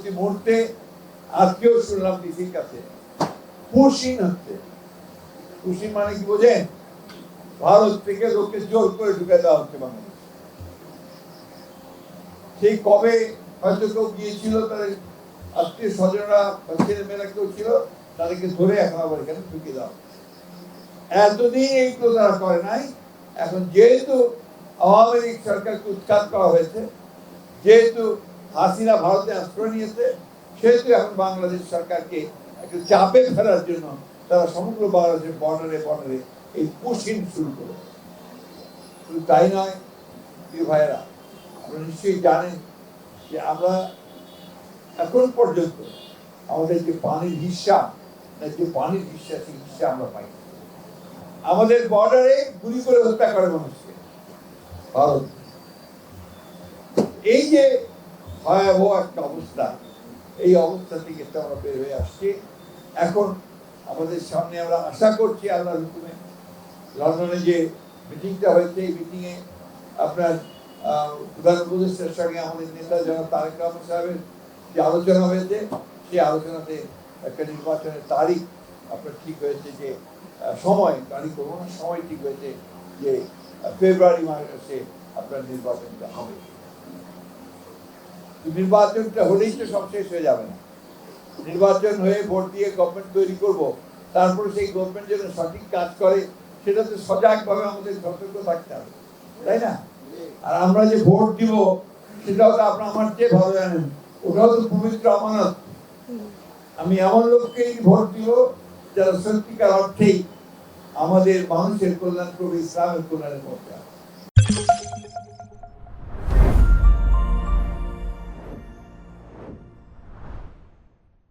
প্রতি মুহূর্তে আজকেও শুনলাম ডিসির কাছে পুশিং হচ্ছে। পুশিং মানে কি বোঝেন? ভারত থেকে লোককে জোর করে ঢুকে দেওয়া হচ্ছে বাংলাদেশ। সেই কবে হয়তো কেউ গিয়েছিল, তাদের আত্মীয় স্বজনরা ছেলে মেয়েরা কেউ ছিল, তাদেরকে ধরে এখন আবার এখানে ঢুকে দেওয়া। এতদিন এইগুলো তারা করে নাই। এখন যেহেতু আওয়ামী লীগ সরকারকে উৎখাত করা হয়েছে, যেহেতু হাসিনা ভারতে আশ্রয় নিয়েছে, সেহেতু এখন বাংলাদেশ সরকারকে একটু চাপে ফেলার জন্য তারা সমগ্র বাংলাদেশের বর্ডারে বর্ডারে এই পুশিং শুরু করে। শুধু তাই নয় প্রিয় ভাইয়েরা, আপনারা নিশ্চয়ই জানেন যে আমরা এখন পর্যন্ত আমাদের যে পানির হিস্সা, যে পানির হিস্সা, সেই হিস্সা আমরা পাই। আমাদের বর্ডারে গুলি করে হত্যা করে মানুষকে ভারত। এই যে ভয়াবহ একটা অবস্থা, এই অবস্থা থেকে আমরা বের হয়ে আসছি। এখন আমাদের সামনে আমরা আশা করছি আল্লাহর হুকুমে লন্ডনে যে মিটিংটা হয়েছে, এই মিটিংয়ে আপনার প্রধান উপদেষ্টার সঙ্গে আমাদের নেতা জনাব তারেক রহমান সাহেবের যে আলোচনা হয়েছে, সেই আলোচনাতে একটা নির্বাচনের তারিখ আপনার ঠিক হয়েছে, যে সময়, তারিখ করবো না, সময় ঠিক হয়েছে যে ফেব্রুয়ারি মাসে আপনার নির্বাচনটা হবে। নির্বাচনটা হলেই তো সব শেষ হয়ে যাবে না। নির্বাচন হয়ে ভোট দিয়ে গভর্নমেন্ট তৈরি করব, তারপরে সেই গভর্নমেন্ট যেন সঠিক কাজ করে সেটাতে সজাগভাবে আমাদের সতর্ক থাকতে হবে, তাই না? আর আমরা যে ভোট দিব সেটাও তো আপনার আমার চেয়ে ভালো জানেন, ওটাও তো পবিত্র আমানত। আমি এমন লোককেই ভোট দিব যারা সত্যিকার অর্থেই আমাদের মানুষের কল্যাণ করবে, ইসলামের কল্যাণের পক্ষে।